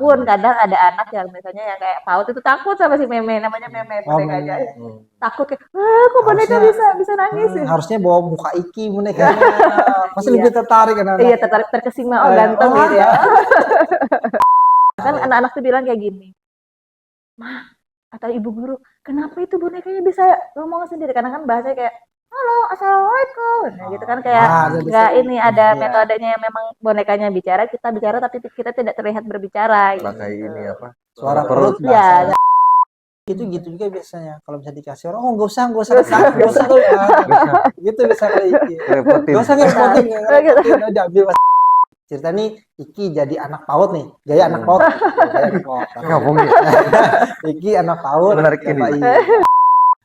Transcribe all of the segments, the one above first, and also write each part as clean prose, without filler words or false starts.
Pun kadang ada anak yang misalnya yang kayak PAUD itu takut sama si meme, namanya meme Oh, boneka aja. meme. Takut kayak, "Ah, kok boneka Harusnya bisa nangis?" harusnya bawa muka Iki bonekanya. Pasti Iya. lebih tertarik anak-anak. Iya, terkesima, oh ganteng Oh, gitu ya. Kan tarik. anak-anak tuh bilang kayak gini, "Mah," atau ibu guru, "kenapa itu bonekanya bisa ngomong sendiri?" Karena kan bahasanya kayak, "Halo, assalamualaikum." Nah, gitu kan kayak Jadi nggak ini ada ya. metodenya yang memang bonekanya bicara, kita bicara tapi kita tidak terlihat berbicara Pakai gitu. ini apa? Suara perut. perut Ya, bahasa. Gitu juga biasanya kalau bisa dikasih orang, oh nggak usah nggak usah, nggak usah tuh ya. Gitu bisa kalau Iki. Repotin. Nggak usah ngerepotin, nggak Oh, gitu. ngerepotin aja ambil. Cerita nih Iki jadi anak PAUD nih, gaya anak PAUD. Gaya anak PAUD. Ngomong ya. Iki anak PAUD. Menarik ini.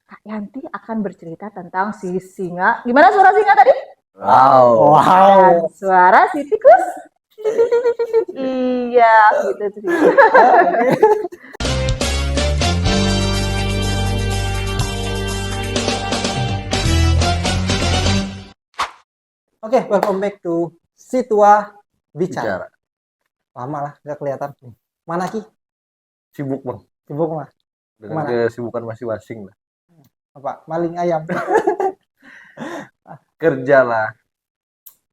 Kak Yanti akan bercerita tentang si singa. Gimana suara singa tadi? Wow. Dan suara si tikus? Iya, gitu sih. Oke, welcome back to Situa Bicara. Bicara. Lama lah, nggak kelihatan. Mana Ki? Sibuk bang. Sibuk mah? Dengan Kemana? kesibukan masing-masing lah. Apa? Maling ayam. Kerja lah.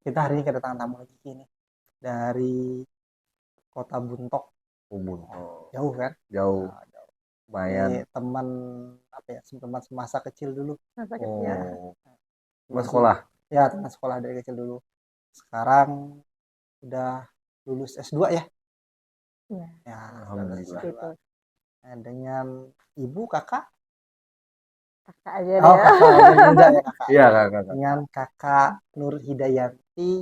Kita hari ini kedatangan tamu lagi ini dari Kota Buntok. Ubun. Jauh kan? Jauh. Lumayan. Ini teman apa ya? Teman semasa kecil dulu. Masa kecil. Teman sekolah. Ya, teman sekolah dari kecil dulu. Sekarang udah lulus S2 ya? Iya. Ya, Alhamdulillah. Gitu. Nah, dengan ibu, kakak? Kakak aja Oh, deh. kakak yang muda ya kakak. Iya kakak. Dengan kakak Nur Hidayanti.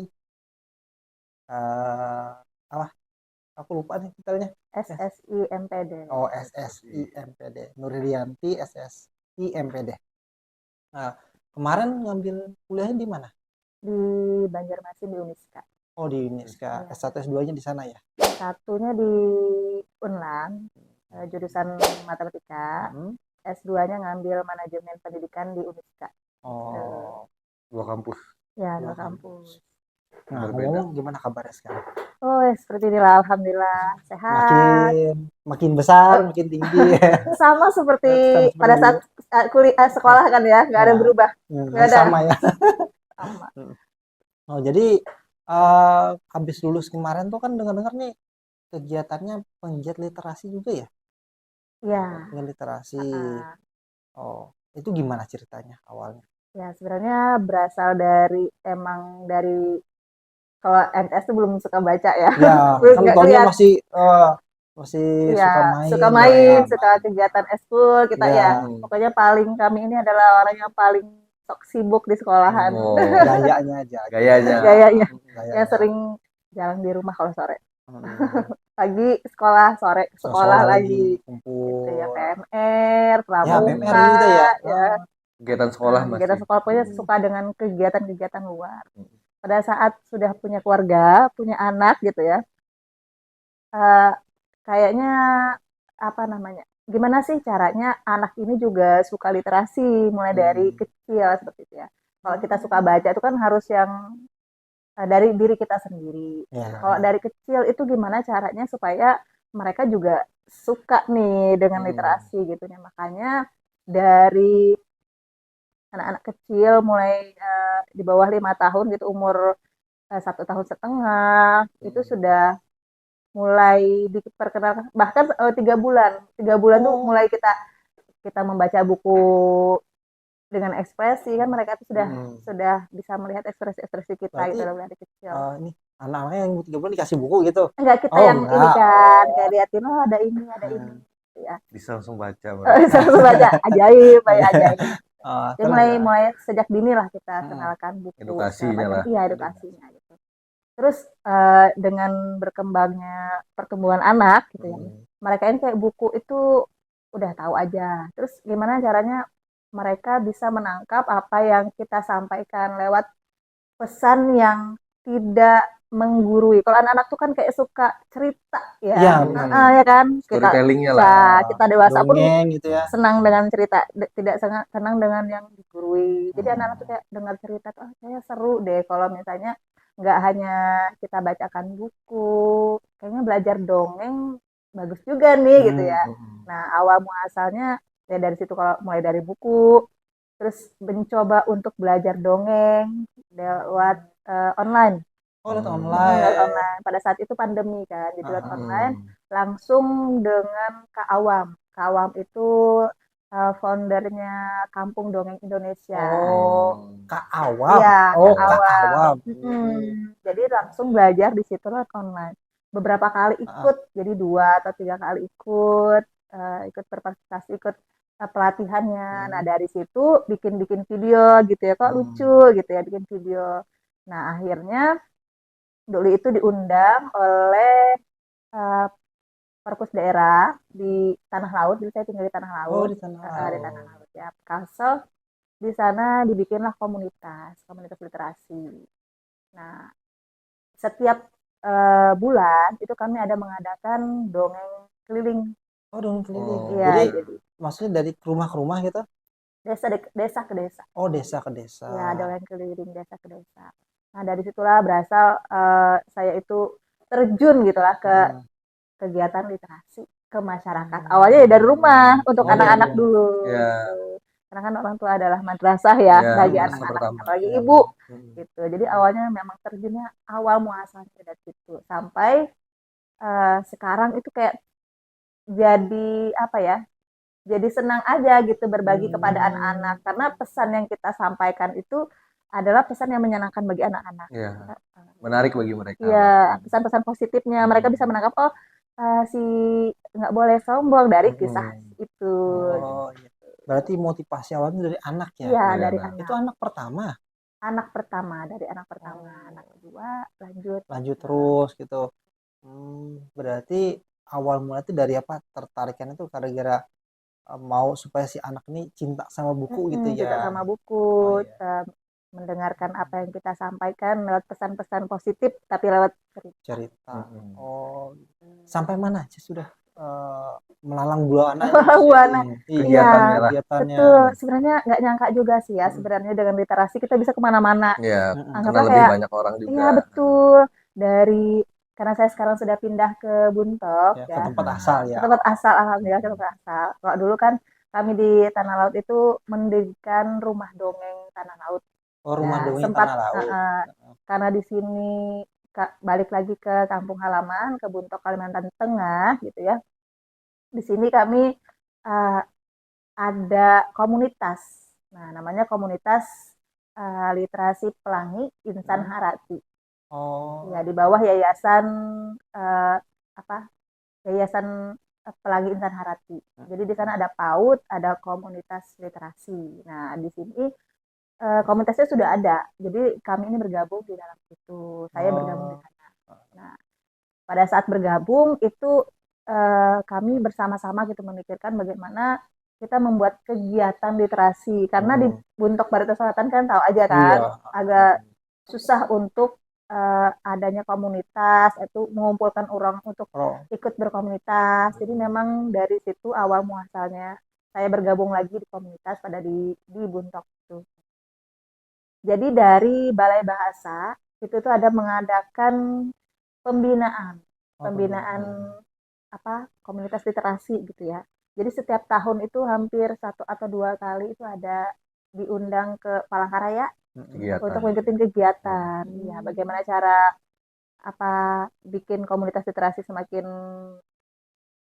Apa? Aku lupa nih titelnya. SSI MPD. Oh, SSI MPD. Nur Hidayanti SSI MPD. Nah, kemarin ngambil kuliahnya di mana? Di Banjarmasin di Uniska. Oh, di Uniska. S1 S2-nya di sana ya? Satunya di Unlang, jurusan matematika. S2-nya ngambil manajemen pendidikan di Uniska. Oh, Dua kampus. Ya, Dua dua kampus. nah, Berbeda. ngomong gimana kabarnya sekarang? Oh, seperti inilah, alhamdulillah sehat. Makin besar, makin tinggi. Sama seperti Sama pada saat sekolah kan ya, nggak ada Ya. berubah. Nggak ada. Sama ya. Sama. Oh, jadi habis lulus kemarin tuh kan dengar-dengar nih kegiatannya penggiat literasi juga ya? Ya. Penggiat literasi. Oh, itu gimana ceritanya awalnya? Ya, sebenarnya berasal dari kalau MTS tuh belum suka baca ya. Ya, Belum kan nggak tahunnya kelihatan. masih Ya, suka main, suka kegiatan eskul kita ya. Pokoknya kami ini adalah orang yang paling sok sibuk di sekolahan. Oh. Gayanya aja. Gayanya. Yang sering jalan di rumah kalau sore. Pagi sekolah, sore sekolah lagi. Kumpul. Gitu ya, PMR, pramuka. PMR gitu ya. Kegiatan sekolah masih. Kegiatan sekolah pokoknya suka dengan kegiatan-kegiatan luar. Pada saat sudah punya keluarga, punya anak gitu ya. Kayaknya apa namanya? Gimana sih caranya anak ini juga suka literasi mulai dari kecil seperti itu ya. Kalau kita suka baca itu kan harus yang dari diri kita sendiri. Kalau dari kecil itu gimana caranya supaya mereka juga suka nih dengan literasi gitu ya. Makanya dari anak-anak kecil mulai di bawah 5 tahun gitu, umur 1,5 tahun itu sudah mulai diperkenalkan, bahkan 3 bulan tuh mulai kita membaca buku dengan ekspresi kan, mereka tuh sudah bisa melihat ekspresi kita. Berarti, gitu dari kecil. Ini anak-anaknya yang 3 bulan dikasih buku gitu? Enggak, kita yang ini kan kayak liatin, oh ada ini ya. Bisa langsung baca. Bisa langsung baca, ajaib. Jadi mulai sejak dini lah kita kenalkan buku. Edukasinya lah. Iya, edukasinya gitu. Terus dengan berkembangnya pertumbuhan anak gitu ya, mereka ini kayak buku itu udah tahu aja. Terus gimana caranya mereka bisa menangkap apa yang kita sampaikan lewat pesan yang tidak menggurui. Kalau anak-anak tuh kan kayak suka cerita ya, ya kan. Storytellingnya lah. Kita dewasa pun gitu ya. senang dengan cerita, tidak senang dengan yang digurui. Jadi anak-anak tuh kayak dengar cerita tuh, kayaknya seru deh kalau misalnya nggak hanya kita bacakan buku, kayaknya belajar dongeng bagus juga nih gitu ya. Mm-mm. Nah, awal muasalnya ya dari situ, kalau mulai dari buku, terus mencoba untuk belajar dongeng lewat online. Oh, lihat Lewat online. online. Pada saat itu pandemi kan, jadi lewat online Mm-mm. langsung dengan Kak Awam. Kak Awam itu foundernya Kampung Dongeng Indonesia. Oh, Hmm. Kak Awam. Iya, Oh, Kak Ya. Kak Awam. Awam. Jadi langsung belajar di situ lewat online. Beberapa kali Ah, ikut, jadi 2 atau 3 kali ikut, ikut berpartisipasi, ikut pelatihannya. Nah, dari situ bikin-bikin video gitu ya, kok lucu Hmm. gitu ya, bikin video. Nah, akhirnya dulu itu diundang oleh eh, Perpus daerah di Tanah Laut, jadi saya tinggal di Tanah oh, Laut, di Tanah di Tanah Laut. Laut ya, Kalsel. Di sana dibikinlah komunitas literasi. Nah, setiap bulan itu kami ada mengadakan dongeng keliling. Oh, dong keliling. Oh. Iya, Jadi jadi maksudnya dari rumah ke rumah gitu? desa ke desa. Oh, desa ke desa. Ya, dongeng keliling desa ke desa. Nah, dari situlah berasal saya itu terjun gitulah ke Hmm. kegiatan literasi ke masyarakat. Awalnya ya dari rumah untuk Oh, dari anak-anak rumah. dulu Ya, gitu. Karena kan orang tua adalah madrasah ya ya, bagi masa anak-anak, pertama. apalagi Ya, ibu Mm. gitu. Jadi awalnya memang terjunnya awal muasalnya dari situ sampai sekarang itu kayak jadi apa ya? Jadi senang aja gitu berbagi kepada anak-anak karena pesan yang kita sampaikan itu adalah pesan yang menyenangkan bagi anak-anak. Ya, menarik bagi mereka Iya, lah. pesan-pesan positifnya mereka bisa menangkap, oh si nggak boleh sombong dari kisah Mm-mm. itu. Oh, iya. Berarti motivasi awalnya dari anak ya? Iya, Iya, dari nah. Itu anak. anak pertama. Anak pertama, dari anak pertama. Oh, Anak kedua lanjut. lanjut terus gitu. Berarti awal mulanya itu dari apa? Tertarikan itu gara-gara mau supaya si anak ini cinta sama buku gitu Cinta ya. sama buku, Oh iya. mendengarkan apa yang kita sampaikan lewat pesan-pesan positif, tapi lewat cerita. Cerita. Mm-mm. Oh, sampai mana sih sudah eh, melalang buana ini maksudnya? Wana, Iya, iya, Kegiatannya lah. kegiatannya. betul. Sebenarnya nggak nyangka juga sih ya, Mm-mm. sebenarnya dengan literasi kita bisa kemana-mana. Ya, Mm-mm. karena Anggaplah lebih kayak, banyak orang juga. iya betul, dari, karena saya sekarang sudah pindah ke Buntok Ya, ke ya, tempat asal ke ya. tempat asal, alhamdulillah ke tempat asal. Kalau dulu kan kami di Tanah Laut itu mendirikan rumah dongeng Tanah Laut. Oh, rumah Nah, dongeng sempat Tanah Laut. karena di sini balik lagi ke kampung halaman, ke Buntok, Kalimantan Tengah gitu ya. Di sini kami uh, ada komunitas. Nah, namanya komunitas literasi Pelangi Insan Hmm. Harati. Ya, Oh, di bawah yayasan uh, apa? Yayasan Pelangi Insan Harati. Jadi di sana ada PAUD, ada komunitas literasi. Nah, di sini komunitasnya sudah ada. Jadi kami ini bergabung di dalam itu. Saya bergabung di oh, sana. Nah, pada saat bergabung itu kami bersama-sama gitu memikirkan bagaimana kita membuat kegiatan literasi karena di Mm-mm. Buntok Barito Selatan kan tahu aja kan iya. agak susah untuk adanya komunitas itu mengumpulkan orang untuk Oh, ikut berkomunitas. Jadi memang dari situ awal muasalnya saya bergabung lagi di komunitas pada di Buntok itu. Jadi dari Balai Bahasa itu tuh ada mengadakan pembinaan, oh pembinaan pembinaan. apa komunitas literasi gitu ya. Jadi setiap tahun itu hampir 1 atau 2 kali itu ada diundang ke Palangkaraya untuk Kegiatan. mengikuti kegiatan. Ya, bagaimana cara apa bikin komunitas literasi semakin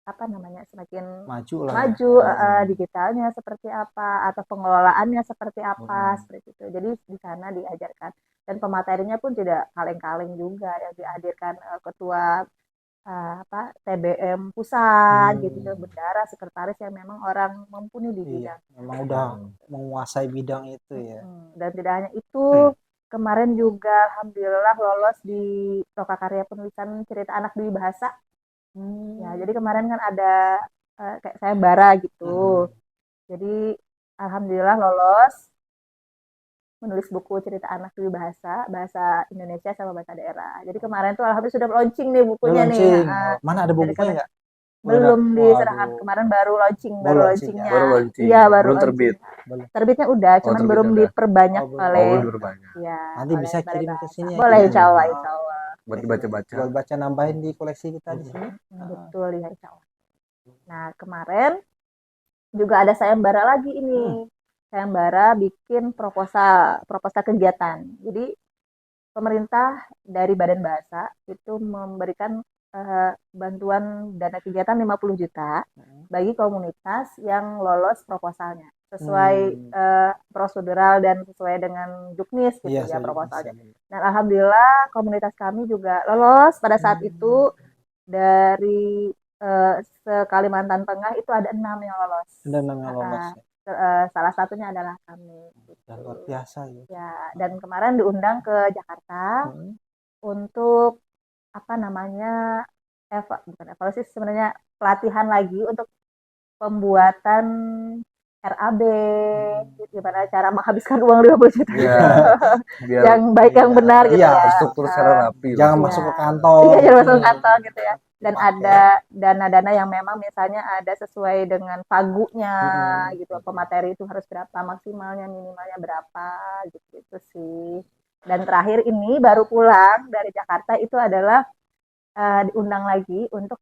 apa namanya semakin Maju lah ya. maju, digitalnya seperti apa atau pengelolaannya seperti apa seperti itu. Jadi di sana diajarkan dan pematerinya pun tidak kaleng-kaleng juga yang dihadirkan ketua apa TBM pusat gitu, bendara, sekretaris yang memang orang mumpuni di Iya, bidang. memang udah menguasai bidang itu ya. Dan tidak hanya itu, kemarin juga alhamdulillah lolos di Lokakarya Penulisan Cerita Anak Dwi Bahasa. Ya, jadi kemarin kan ada kayak saya bara gitu. Jadi alhamdulillah lolos menulis buku cerita anak di bahasa bahasa Indonesia sama bahasa daerah. Jadi kemarin tuh alhamdulillah sudah launching nih Udah bukunya nih. launching. Oh, mana ada Dari bukunya kalian nggak? belum diserahkan. Waduh, Kemarin baru launching, baru baru launching ya. launchingnya. Baru launching. Iya, baru Belum launching. terbit. Boleh. Terbitnya udah, Oh, cuman terbitnya belum udah. diperbanyak Oh, belum. oleh Oh, belum banyak. ya Nanti oleh bisa Balai kirim ke Bahasa. sini ya Boleh, kirim. insya Allah, insya Allah. buat dibaca-baca. Buat baca nambahin di koleksi kita di sini. Betul ya, insya Allah. Nah, kemarin juga ada sayembara lagi ini. Sayembara bikin proposal kegiatan. Jadi pemerintah dari Badan Bahasa itu memberikan bantuan dana kegiatan 50 juta bagi komunitas yang lolos proposalnya sesuai prosedural dan sesuai dengan juknis gitu ya proposalnya. Dan alhamdulillah komunitas kami juga lolos pada saat itu. Dari se-Kalimantan Tengah itu ada 6 yang lolos. Ada 6 yang lolos. Salah satunya adalah kami. Gitu. Luar biasa ya. Ya, dan kemarin diundang ke Jakarta untuk apa namanya bukan evaluasi, sebenarnya pelatihan lagi untuk pembuatan RAB, gimana cara menghabiskan uang 50 juta yang baik yang benar gitu ya. Struktur secara rapi. Jangan masuk ke kantor. Iya, jangan masuk ke kantor gitu ya. Dan ada dana-dana yang memang misalnya ada sesuai dengan pagunya gitu. Pemateri itu harus berapa, maksimalnya, minimalnya berapa gitu sih. Dan terakhir ini baru pulang dari Jakarta itu adalah diundang lagi untuk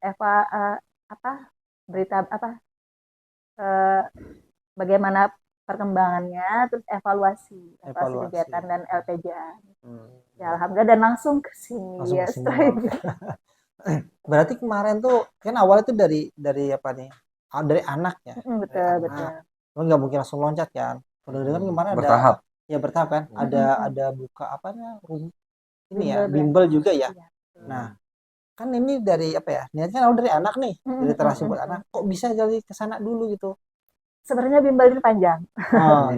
bagaimana perkembangannya, terus evaluasi kegiatan dan LPJ. Ya alhamdulillah, dan langsung ke sini ya. Berarti kemarin tuh kan awalnya tuh dari apa nih? Dari anak ya. Betul. Lo nggak mungkin langsung loncat kan? Udah dengar kemarin bertahap. Ya bertahap kan? Ada buka ini ya, bimbel juga ya. Nah, kan ini dari apa ya? Niatnya awal dari anak nih, dari literasi buat anak. Kok bisa jadi ke sana dulu gitu? Sebenarnya bimbel ini panjang.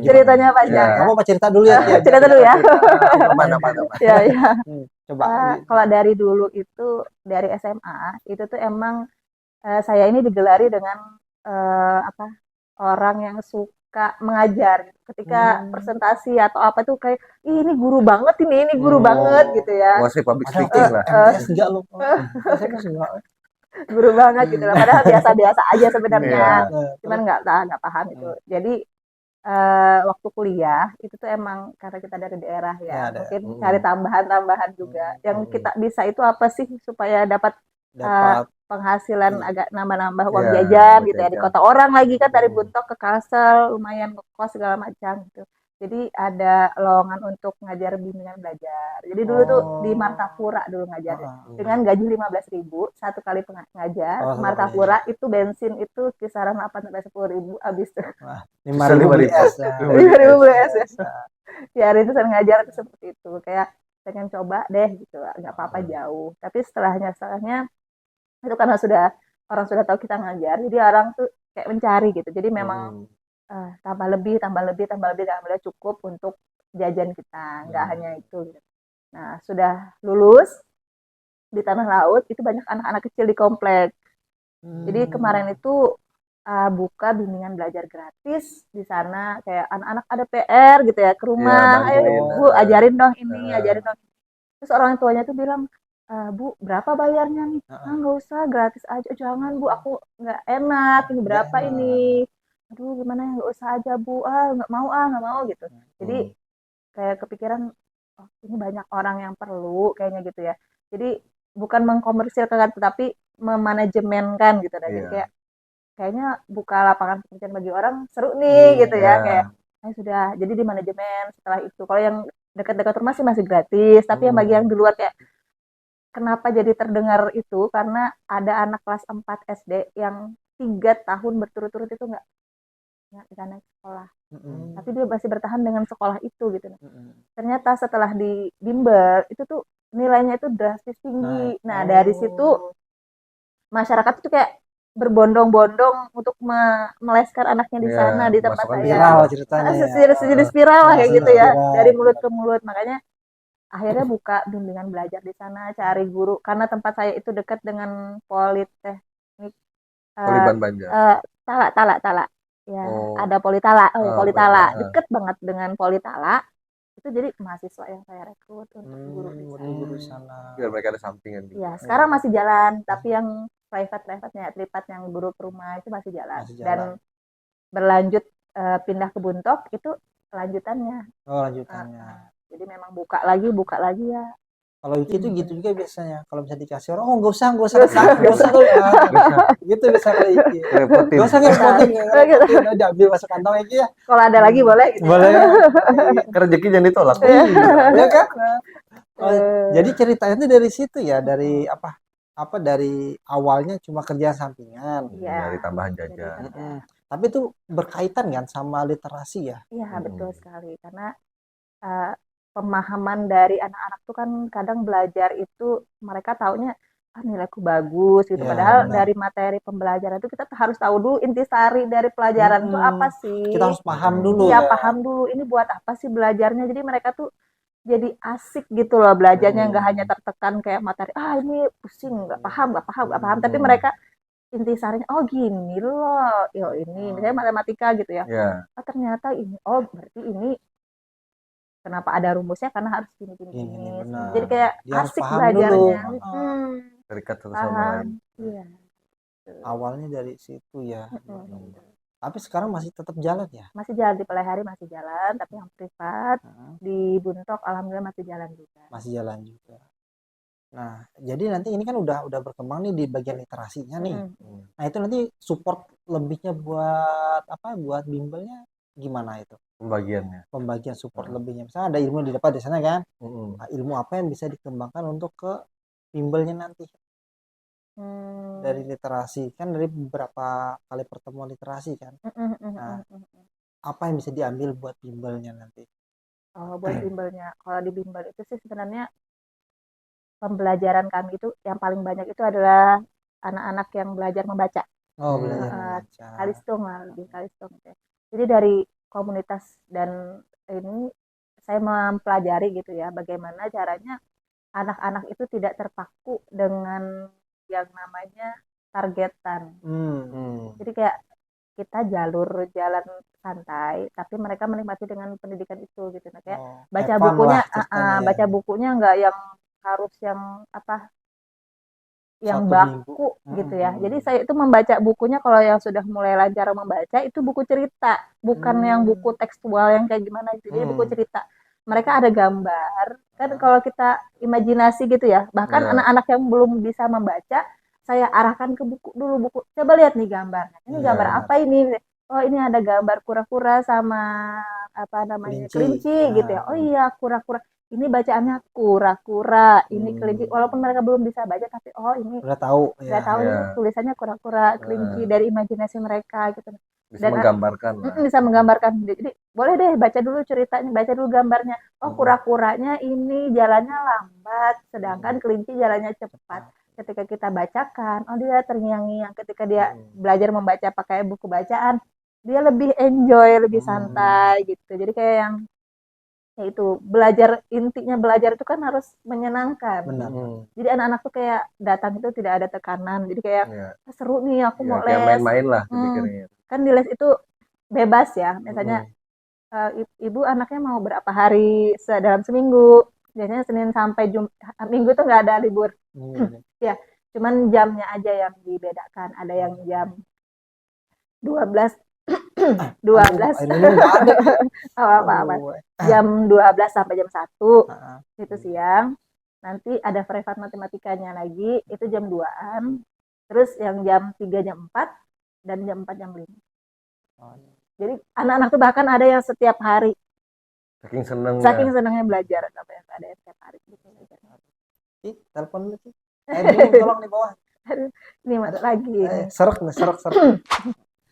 Ceritanya panjang. Kamu apa cerita dulu ya? Cerita dulu ya. Mana. Ya. Coba. Kalau dari dulu itu dari SMA itu tuh emang saya ini digelari dengan orang yang suka mengajar. Ketika presentasi atau apa tuh kayak ini guru banget ini guru banget gitu ya. Masih public speaking lah. Enggak loh. Saya guru banget gitu lah. Padahal biasa-biasa aja sebenarnya. Cuman nggak paham itu. Jadi waktu kuliah itu tuh emang karena kita dari daerah ya, mungkin cari tambahan juga. Yang kita bisa itu apa sih supaya dapat penghasilan agak nambah-nambah uang jajan gitu ya, di kota orang lagi kan, dari Buntok ke Kalsel lumayan ngekos segala macam gitu. Jadi ada lowongan untuk ngajar bimbingan belajar. Jadi dulu tuh di Martapura dulu ngajar dengan gaji 15.000 satu kali ngajar. Martapura itu bensin itu kisaran 8-10 ribu habis tuh. 5.000 beli es. Ya hari itu saya ngajar itu seperti itu, kayak pengen coba deh gitu, nggak apa-apa jauh. Tapi setelahnya itu karena orang sudah tahu kita ngajar, jadi orang tuh kayak mencari gitu. Jadi memang tambah lebih cukup untuk jajan kita, nggak hanya itu gitu. Nah, sudah lulus di Tanah Laut itu banyak anak-anak kecil di komplek. Jadi kemarin itu buka bimbingan belajar gratis di sana, kayak anak-anak ada PR gitu ya ke rumah, ayo Bu ajarin dong ini, ajarin dong. Terus orang tuanya tuh bilang, Bu berapa bayarnya nih? Nggak usah, gratis aja. Jangan Bu, aku nggak enak, ini berapa ini? Aduh gimana ya, nggak usah aja Bu, nggak mau gitu. Jadi kayak kepikiran, oh ini banyak orang yang perlu kayaknya gitu ya. Jadi bukan mengkomersilkan tetapi memanajemenkan gitu. Jadi kayaknya buka lapangan pekerjaan bagi orang seru nih gitu ya, kayak sudah jadi di manajemen. Setelah itu kalau yang dekat-dekat rumah sih masih gratis, tapi yang bagi yang di luar kayak, kenapa jadi terdengar itu karena ada anak kelas 4 SD yang 3 tahun berturut-turut itu nggak naik sekolah, tapi dia masih bertahan dengan sekolah itu gitu. Ternyata setelah di bimbel itu tuh nilainya itu drastis tinggi. Nah dari situ masyarakat itu kayak berbondong-bondong untuk meleskan anaknya di sana, di tempat saya. Viral ceritanya. Jadi spiral lah kayak gitu ya, dari mulut ke mulut. Makanya akhirnya buka bimbingan belajar di sana, cari guru, karena tempat saya itu dekat dengan Politeknik Poliban Banjar. Tala. Ya, ada Politala, deket banget dengan Politala. Itu jadi mahasiswa yang saya rekrut untuk guru di sana. Biar mereka ada sampingan. Ya, sekarang masih jalan, tapi yang private-nya, privat yang guru ke rumah itu masih jalan. Dan berlanjut pindah ke Buntok itu lanjutannya. Lanjutannya. Jadi memang buka lagi ya. Kalau Yuki itu gitu juga biasanya. Kalau bisa dikasih orang, oh nggak usah nggak usah tuh ya. Gitu bisa kalau Yuki. Repotin. Nggak usah ngerepotin, udah diambil masuk kantong Yuki ya. Kalau ada lagi boleh gitu. Boleh. Kan rezeki jangan ditolak. Ya kan? Oh, Eh, jadi ceritanya itu dari situ ya, dari apa dari awalnya cuma kerjaan sampingan. Iya. Dari tambahan Jadi jajan. kan, Tapi itu berkaitan kan sama literasi ya. iya betul sekali karena eh, pemahaman dari anak-anak tuh kan kadang belajar itu mereka taunya nilaiku bagus gitu. Ya, Padahal benar. dari materi pembelajaran itu kita harus tahu dulu intisari dari pelajaran itu apa sih. Kita harus paham dulu Iya ya. paham dulu ini buat apa sih belajarnya. Jadi mereka tuh jadi asik gitu loh belajarnya nggak hanya tertekan kayak materi ini pusing nggak paham tapi mereka intisarinya oh gini loh yo ini misalnya matematika gitu ya Ya. ternyata ini oh berarti ini kenapa ada rumusnya karena harus gini Gini, benar. jadi kayak Dia harus asik paham belajarnya dulu. Terikat satu sama lain. paham iya Awalnya dari situ ya. Mm-mm. Tapi sekarang masih tetap jalan ya. masih jalan di Pelai Hari masih jalan tapi yang privat di Buntok alhamdulillah masih jalan juga Masih jalan juga. Nah, jadi nanti ini kan udah berkembang nih di bagian literasinya nih. Nah, itu nanti support lebihnya buat apa? Buat bimbelnya gimana itu? Pembagian support lebihnya. Misalnya ada ilmu yang didapat di sana kan? Nah, ilmu apa yang bisa dikembangkan untuk ke bimbelnya nanti? Dari literasi kan dari beberapa kali pertemuan literasi kan. Nah, apa yang bisa diambil buat bimbelnya nanti? Oh, buat bimbelnya. Kalau di bimbel itu sih sebenarnya pembelajaran kami itu yang paling banyak itu adalah anak-anak yang belajar membaca. Oh, belajar membaca. Kalistung lah, lebih kalistung. Ya. Jadi dari komunitas dan ini saya mempelajari gitu ya, bagaimana caranya anak-anak itu tidak terpaku dengan yang namanya targetan. Jadi kayak kita jalan santai, tapi mereka menikmati dengan pendidikan itu gitu. Nah, kayak baca bukunya nggak yang harus yang apa yang baku gitu ya. Jadi saya itu membaca bukunya kalau yang sudah mulai lancar membaca itu buku cerita, bukan yang buku tekstual yang kayak gimana gitu. Jadi buku cerita. Mereka ada gambar. Kan kalau kita imajinasi gitu ya, bahkan anak-anak yang belum bisa membaca, saya arahkan ke buku dulu buku. Coba lihat nih gambarnya. Ini gambar apa ini? Oh, ini ada gambar kura-kura sama apa namanya? Kelinci gitu ya. Oh iya, kura-kura. Ini bacaannya kura-kura, ini kelinci. Walaupun mereka belum bisa baca, tapi oh ini udah tahu ini tulisannya kura-kura, kelinci dari imajinasi mereka gitu. Bisa menggambarkan. Bisa menggambarkan. Jadi boleh deh baca dulu ceritanya, baca dulu gambarnya. Oh kura-kuranya ini jalannya lambat, sedangkan kelinci jalannya cepat. Ketika kita bacakan, oh dia terngiang-ngiang. Ketika dia belajar membaca pakai buku bacaan, dia lebih enjoy, lebih santai gitu. Jadi kayak yang itu intinya belajar itu kan harus menyenangkan. Benar. Jadi anak-anak tuh kayak datang itu tidak ada tekanan. Jadi kayak seru nih aku mau les. Main-main lah dipikirnya. Kan di les itu bebas ya. Misalnya ibu anaknya mau berapa hari dalam seminggu. Biasanya Senin sampai Minggu tuh nggak ada libur. Ya, cuman jamnya aja yang dibedakan. Ada yang jam 12 jam 12 sampai jam 1 itu siang. Nanti ada privat matematikanya lagi itu jam 2-an. Terus yang jam 3 jam 4 dan jam 4 jam 5. Jadi anak-anak tuh bahkan ada yang setiap hari. Saking senangnya belajar sampai ada yang setiap hari gitu belajar. Telepon lu sih. Tolong di bawah. Ini ada lagi. Serok.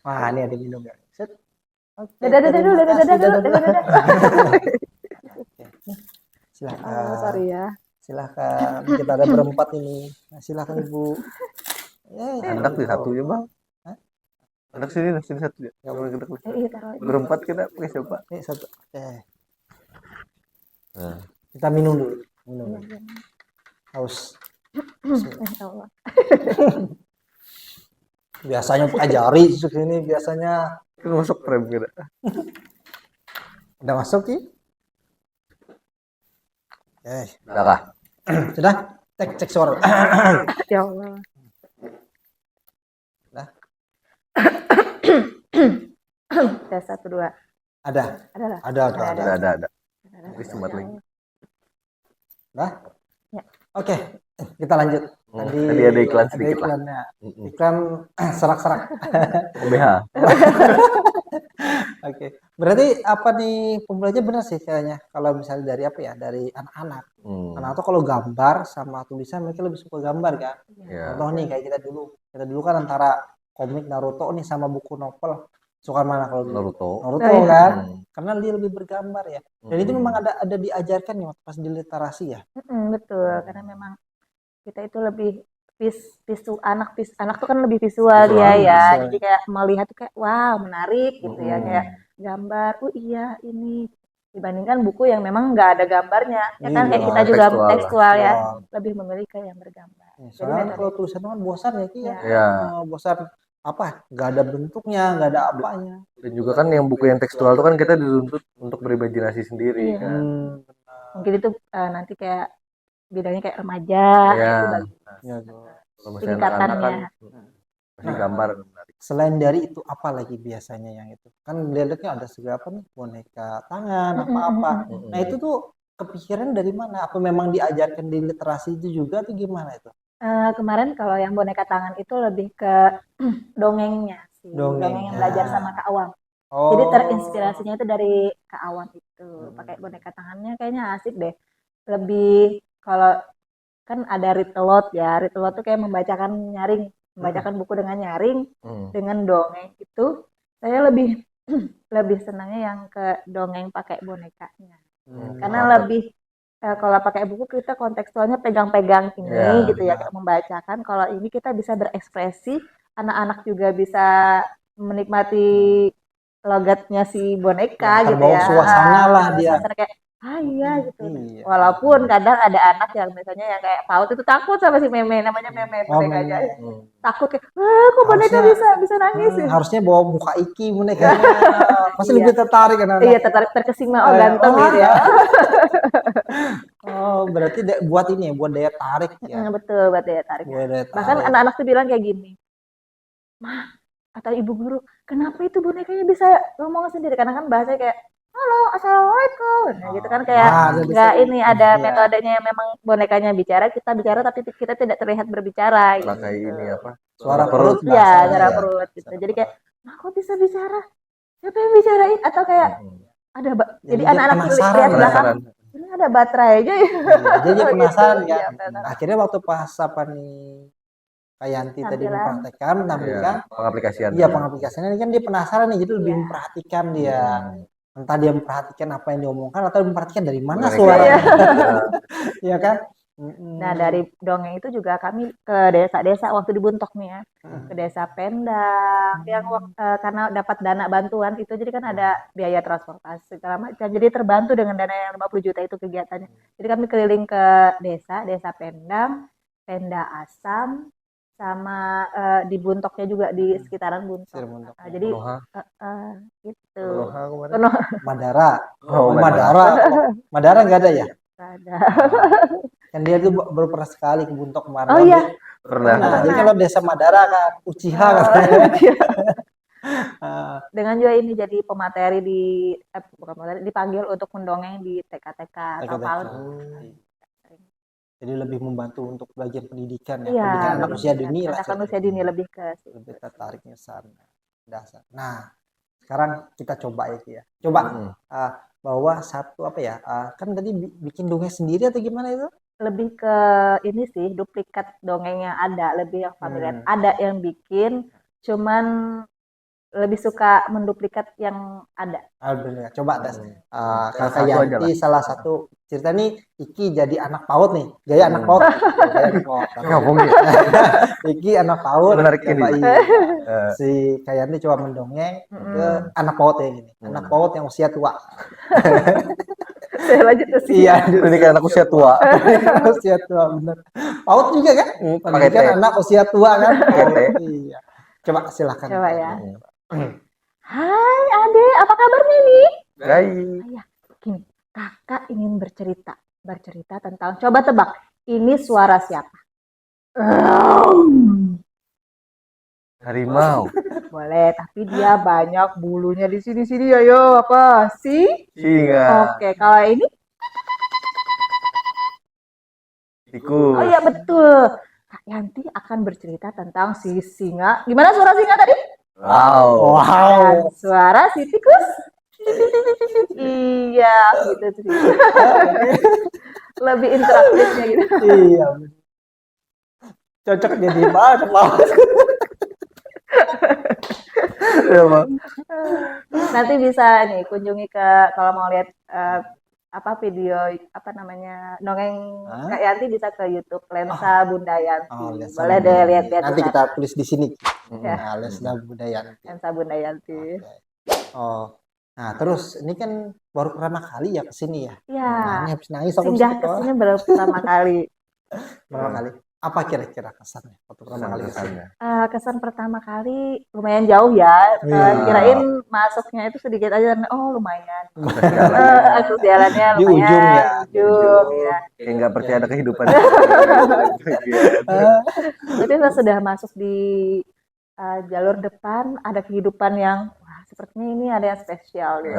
Wah, ini ada minum ya. Set. Oke. Dadah. Silakan. Sorry ya. Silakan. Kita ada berempat ini. Silakan Ibu. Anak di satu ya, Bang. Anak sini satu ya. Berempat kita pakai siapa? Satu. Oke. Kita minum dulu. Haus. Insyaallah. Biasanya pakai jari ini biasanya masuk frame kita. Udah masuk sih? Sudah? Cek suara. Ya Allah. Nah. Tes 1 2. Ada. Wis sempat lagi. Nah. Ya. Oke, kita lanjut. Tadi ada iklan ada sedikit lah. iklannya. Iklan serak-serak. OBH. Oke. Berarti apa nih pembelajar benar sih kayaknya kalau misalnya dari apa ya? Dari anak-anak. Anak tuh kalau gambar sama tulisan mereka lebih suka gambar kan. Ya. Contoh nih kayak kita dulu. Kita dulu kan antara komik Naruto nih sama buku novel. Suka mana kalau dulu? Naruto. Naruto kan. Karena dia lebih bergambar ya. Dan itu memang ada diajarkan ya pas di literasi ya. Betul, karena memang kita itu lebih anak tuh kan lebih visual dia ya. Jadi kayak melihat tuh kayak wow, menarik gitu ya, kayak gambar. Oh iya, ini dibandingkan buku yang memang nggak ada gambarnya. Ya kan kayak kita juga tekstual ya, lebih memilih kayak yang bergambar. Soalnya kalau tulisan kan bosan ya Ki ya. Iya. Bosan apa? Nggak ada bentuknya, nggak ada apanya. Dan juga kan yang buku yang tekstual itu kan kita dituntut untuk berimajinasi sendiri kan. Mungkin itu nanti kayak bidangnya kayak remaja, itu bagus. Tingkatannya. Masih gambar. Selain dari itu apa lagi biasanya yang itu? Kan lihatnya ada segala apa nih, boneka tangan, apa-apa. Nah itu tuh kepikiran dari mana? Apa memang diajarkan di literasi itu juga atau gimana itu? Kemarin kalau yang boneka tangan itu lebih ke dongengnya sih. Dongeng yang belajar sama Kak Awam. Jadi terinspirasinya itu dari Kak Awam itu. Pakai boneka tangannya kayaknya asik deh. Lebih kalau kan ada read aloud ya. Read aloud tuh kayak membacakan buku dengan nyaring, dengan dongeng itu. Saya lebih senangnya yang ke dongeng pakai bonekanya. Karena lebih kalau pakai buku kita kontekstualnya pegang-pegang ini gitu ya, kayak membacakan. Kalau ini kita bisa berekspresi, anak-anak juga bisa menikmati logatnya si boneka gitu ya. Suasana lah dia. Kayak iya gitu. Walaupun kadang ada anak yang misalnya yang kayak PAUD itu takut sama si meme, namanya meme bonekanya. Takut kayak, kok boneka bisa nangis sih. Harusnya bawa muka Iki bonekanya. Pasti lebih tertarik kan? Iya, terkesima, ganteng gitu ya. Berarti buat ini ya, buat daya tarik ya. Betul, buat daya tarik. Bahkan anak-anak tuh bilang kayak gini, Mah, atau ibu guru, kenapa itu bonekanya bisa ngomong sendiri? Karena kan bahasanya kayak, halo, assalamualaikum. Nah, gitu kan kayak nggak ini ada metodenya yang memang bonekanya bicara, kita bicara tapi kita tidak terlihat berbicara. Pakai gitu. ini apa? Suara perut. Ya, suara perut gitu. Jadi kayak, kok bisa bicara? Siapa yang bicarain? Atau kayak ada jadi anak-anak lihat belakang. Ini ada baterainya ya. Jadi penasaran kan. Akhirnya waktu pas apa nih Kayanti tadi mempraktekkan, menampilkan pengaplikasian. Iya, pengaplikasiannya ini kan dia penasaran nih, jadi lebih memperhatikan dia. Entah dia memperhatikan apa yang diomongkan atau memperhatikan dari mana suaranya. Iya kan? Nah, dari dongeng itu juga kami ke desa-desa waktu di Buntok nih ya. Ke desa Pendang yang karena dapat dana bantuan itu, jadi kan ada biaya transportasi segala macam. Jadi terbantu dengan dana yang 50 juta itu kegiatannya. Jadi kami keliling ke desa Pendang, Penda Asam, sama di Buntoknya juga di sekitaran Buntok. Jadi gitu. Madara. Madara nggak ada ya? Nggak ada. Kan dia tuh baru pernah sekali ke Buntok kemarin. Oh iya. Pernah. Jadi kalau desa Madara kan Uchiha katanya. Dengan juga ini jadi pemateri dipanggil untuk mendongeng di TK-TK atau PAUD. Jadi lebih membantu untuk belajar pendidikan ya. Iya, pendidikan anak usia dini lah. Anak usia dini lebih ke lebih tertariknya sana. Dasar. Nah, sekarang kita coba ya. Coba bahwa satu apa ya? Kan tadi bikin dongeng sendiri atau gimana itu? Lebih ke ini sih, duplikat dongeng yang ada, lebih yang familiar. Ada yang bikin, cuman lebih suka menduplikat yang ada. Alhamdulillah. Coba tes. Kakak Yanti salah satu cerita nih, Iki jadi anak PAUD nih. Gaya anak PAUD. Iki anak PAUD. Si Kak Yanti coba mendongeng ke anak PAUD ya gini. Anak PAUD yang usia tua. Saya lanjut ke sini. Iya, ini kan anak usia tua. Usia tua bener. PAUD juga kan? Kan anak usia tua kan? Iya. Coba silakan. Coba ya. Hai Ade, apa kabarnya nih? Baik. Gini, kakak ingin bercerita tentang, coba tebak, ini suara siapa? Harimau. Boleh, tapi dia banyak bulunya di sini-sini ya, yo apa sih? Singa. Oke, kalau ini Tikus. Oh iya betul. Kak Yanti akan bercerita tentang si singa. Gimana suara singa tadi? Wow. Dan suara si tikus. Iya, gitu sih. Lebih interaktifnya gitu. Iya. Cocok jadi bahasa Ya, Bang. Nanti bisa nih kunjungi ke kalau mau lihat apa video apa namanya dongeng Kak Yanti bisa ke YouTube Lensa Bunda Yanti. Lensa Boleh Bunda deh Yanti. lihat-lihat di Nanti sana. kita tulis di sini. Ya, Nah, Lensa Bunda Yanti. Lensa Bunda Yanti. Oh. Nah, terus ini kan baru pertama kali ya ke sini ya. Ya, Nah, ini habis nangis aku singgah ke sini baru pertama kali. Pertama kali. Apa kira-kira kesannya waktu pertama kali ke sini? Kesan pertama kali lumayan jauh ya. Kirain masuknya itu sedikit aja, oh lumayan. Akses jalannya Di lumayan. ujung ya. Ujung ya. Kayak nggak percaya ada kehidupan. Tapi pas sudah masuk di jalur depan ada kehidupan yang wah, sepertinya ini ada yang spesial gitu.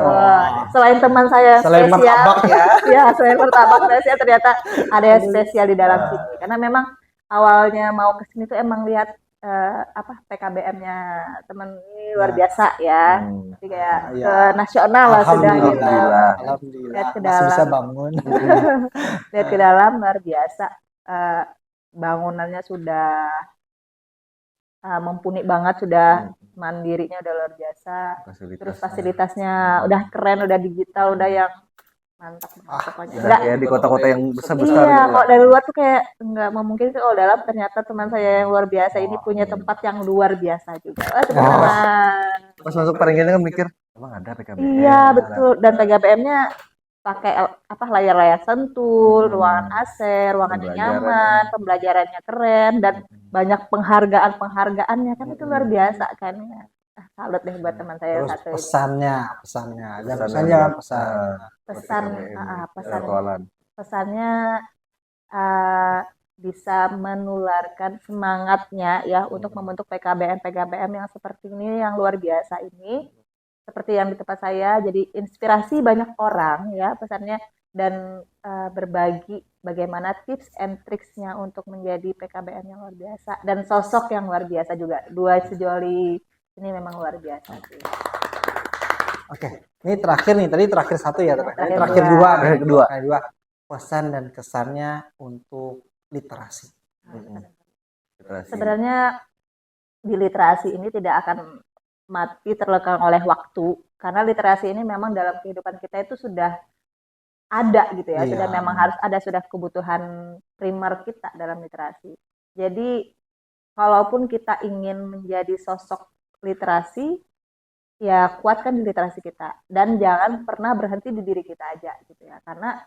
Selain teman saya yang Selain spesial, martabak ya. ya selain martabak saya ternyata ada yang spesial di dalam sini. Karena memang awalnya mau ke sini tuh emang lihat apa PKBM-nya teman ini luar biasa ya. Jadi kayak ke nasional lah sudah gitu. Alhamdulillah. Lihat ke Masih bisa dalam. bangun. Lihat ke dalam luar biasa. Bangunannya sudah mumpuni banget, sudah mandirinya udah luar biasa. Terus fasilitasnya udah keren, udah digital, udah yang mantap banget pokoknya. Enggak kayak di kota-kota yang besar-besar iya, gitu. kalau dari luar tuh kayak nggak memungkinkan, kalau dalam ternyata teman saya yang luar biasa ini punya tempat yang luar biasa juga. Pas masuk Parenggiana kan mikir, emang ada PKBM? Iya, betul. Dan PKBM-nya pakai apa layar-layar sentul, ruangan AC, ruangannya nyaman, pembelajarannya keren dan banyak penghargaannya kan itu luar biasa kan ya. Salut deh buat teman saya terus satu pesannya pesannya bisa menularkan semangatnya ya untuk membentuk PKBM yang seperti ini yang luar biasa ini, seperti yang di tempat saya, jadi inspirasi banyak orang ya pesannya, dan berbagi bagaimana tips and tricksnya untuk menjadi PKBM yang luar biasa dan sosok yang luar biasa juga. Dua sejoli ini memang luar biasa sih. Oke, ini terakhir nih, tadi terakhir satu ya, terakhir dua pesan dan kesannya untuk literasi. Sebenarnya di literasi ini tidak akan mati terlekang oleh waktu, karena literasi ini memang dalam kehidupan kita itu sudah ada gitu ya, sudah memang harus ada, sudah kebutuhan primer kita dalam literasi. Jadi kalaupun kita ingin menjadi sosok literasi, ya kuatkan di literasi kita dan jangan pernah berhenti di diri kita aja gitu ya, karena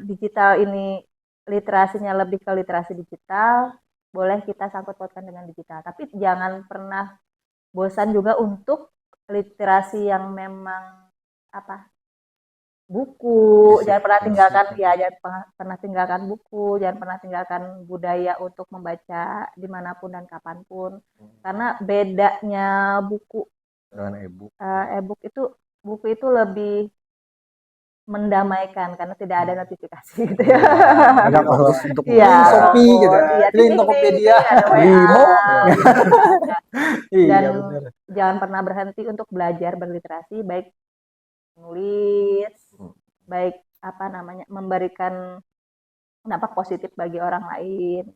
digital ini literasinya lebih ke literasi digital, boleh kita sangkut pautkan dengan digital, tapi jangan pernah bosan juga untuk literasi yang memang apa, buku, jangan pernah tinggalkan ya, jangan pernah tinggalkan buku, jangan pernah tinggalkan budaya untuk membaca dimanapun dan kapanpun, karena bedanya buku dengan e-book itu, buku itu lebih mendamaikan karena tidak ada notifikasi gitu ya. Ada harus untuk Shopee gitu. Link Tokopedia. Dan jangan pernah berhenti untuk belajar berliterasi, baik menulis, baik apa namanya, memberikan dampak positif bagi orang lain.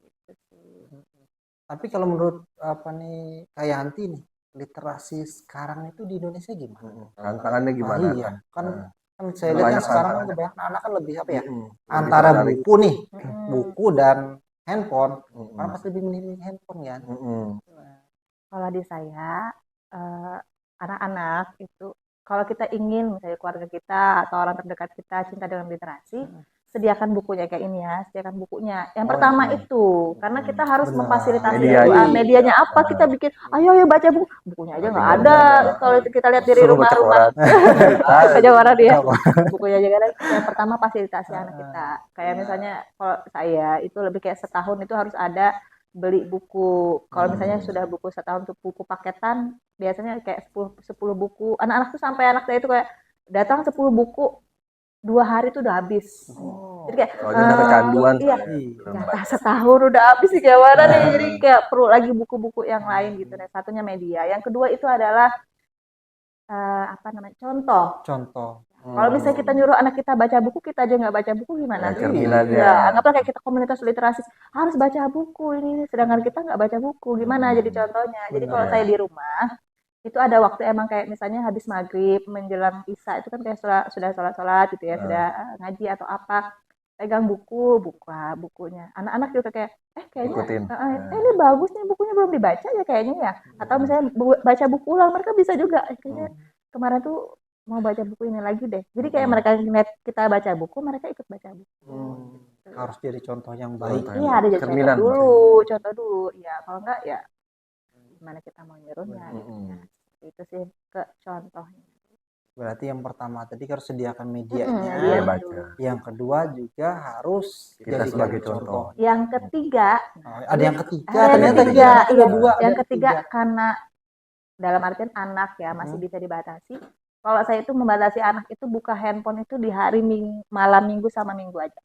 Tapi kalau menurut apa nih Kak Yanti nih, literasi sekarang itu di Indonesia gimana? Tantangannya gimana? Iya, kan saya lihat kan sekarang kan kebanyakan anak kan lebih apa ya, antara buku dan handphone, orang pasti lebih memilih handphone ya. Kalau di saya anak-anak itu, kalau kita ingin misalnya keluarga kita atau orang terdekat kita cinta dengan literasi, sediakan bukunya kayak ini ya, sediakan bukunya. Yang pertama itu, karena kita harus memfasilitasi medianya apa, kita bikin, ayo baca buku, bukunya aja nggak ada. Kalau kita lihat dari rumah-rumah, aja orang dia, bukunya aja nggak ada. Yang pertama fasilitasi anak kita. Kayak misalnya kalau saya itu lebih kayak setahun itu harus ada beli buku. Kalau misalnya sudah buku setahun untuk buku paketan, biasanya kayak 10 buku. Anak-anak tuh sampai anak saya itu kayak datang 10 buku. 2 hari tuh udah habis. Oh. Jadi kayak Soalnya udah kecanduan. iya, Iya. jatah setahun udah habis sih kayak mana nih. Jadi kayak perlu lagi buku-buku yang lain gitu. Nah, satunya media. Yang kedua itu adalah apa namanya? Contoh. Contoh. Kalau misalnya kita nyuruh anak kita baca buku, kita aja nggak baca buku gimana? Ya, cerminan Ya, ya. anggaplah kayak kita komunitas literasi harus baca buku ini, sedangkan kita nggak baca buku, gimana jadi contohnya? Jadi kalau Benar. saya di rumah itu ada waktu emang kayak misalnya habis maghrib menjelang isya itu kan kayak sudah sholat gitu ya, sudah ngaji atau apa, pegang buku, buka bukunya. Anak-anak juga kayak kayaknya Ikutin. ini bagus nih bukunya belum dibaca ya kayaknya ya. Atau misalnya baca buku ulang mereka bisa juga. Kayaknya kemarin tuh mau baca buku ini lagi deh. Jadi kayak mereka ngeliat kita baca buku, mereka ikut baca buku. Harus jadi contoh yang baik. Iya, ada jadi Cerminan. contoh dulu. Ya, kalau enggak ya gimana kita mau nyuruhnya gitu ya. Itu sih ke contohnya. Berarti yang pertama tadi harus sediakan medianya. Iya, baca. Yang kedua juga harus Kita jadikan sebagai contoh. Yang ketiga, Ada yang ketiga, ada yang ternyata ketiga, ada dua. yang ketiga karena dalam artian anak ya masih bisa dibatasi. Kalau saya itu membatasi anak itu buka handphone itu di hari malam minggu sama minggu aja.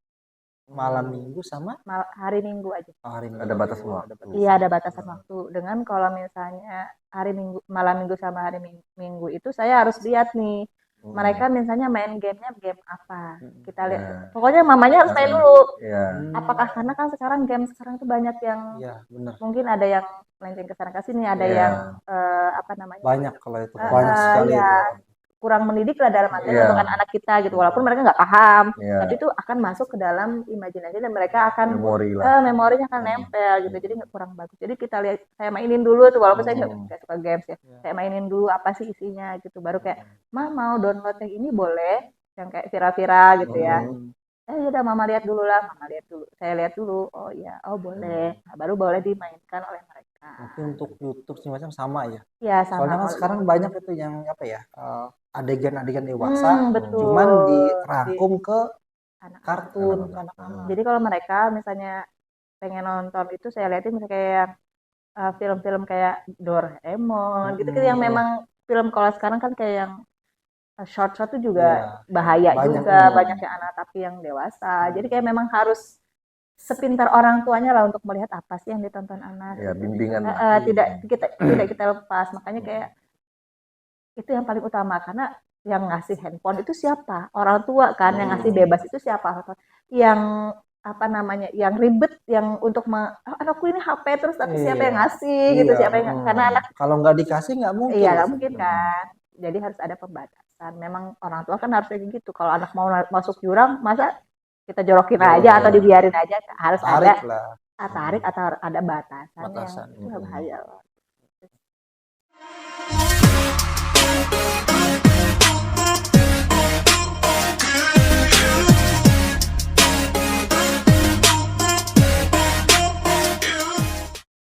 Malam minggu sama Hari minggu aja. hari minggu. Ada batas waktu. Iya, ada batasan waktu. Dengan kalau misalnya hari minggu, malam minggu sama hari minggu itu saya harus lihat nih. Mereka misalnya main gamenya game apa. Kita lihat. Pokoknya mamanya harus tanya dulu. Iya. Apakah karena kan sekarang game sekarang itu banyak yang benar. mungkin ada yang melenceng ke sana ke sini, ada yang apa namanya? Banyak kalau itu banyak sekali. Ya, kurang mendidik lah dalam arti untuk anak kita gitu, walaupun mereka nggak paham, tapi itu akan masuk ke dalam imajinasi dan mereka akan memorinya akan nempel gitu, jadi kurang bagus. Jadi kita lihat, saya mainin dulu tuh, walaupun saya nggak suka games ya, saya mainin dulu apa sih isinya gitu, baru kayak mau download yang ini boleh, yang kayak viral-viral gitu ya. Udah mama lihat dulu lah, saya lihat dulu, oh iya, oh boleh, nah, baru boleh dimainkan oleh mereka. Mungkin untuk YouTube semacam sama ya. Ya, sama. Soalnya kan sekarang banyak itu yang apa ya, adegan-adegan dewasa, betul. cuman dirangkum ke kartun. Jadi kalau mereka misalnya pengen nonton itu, saya liatin misalnya kayak film-film kayak Doraemon gitu yang memang film kalau sekarang kan kayak yang short tuh juga bahaya juga, banyak yang anak tapi yang dewasa. Jadi kayak memang harus sepintar orang tuanya lah untuk melihat apa sih yang ditonton anak. Ya, bimbingan. Tidak kita lepas. Makanya kayak itu yang paling utama, karena yang ngasih handphone itu siapa? Orang tua kan, yang ngasih bebas itu siapa? Yang apa namanya? Yang ribet, yang untuk anakku ini HP terus, tapi siapa yang ngasih gitu? Siapa yang karena anak kalau nggak dikasih nggak mungkin. Iya, nggak mungkin kan. Jadi harus ada pembatasan. Memang orang tua kan harus kayak gitu. Kalau anak mau masuk jurang, masa kita jorokin aja atau dibiarin aja? Harus ada tarik atau ada batasan. Yang itu bahaya loh.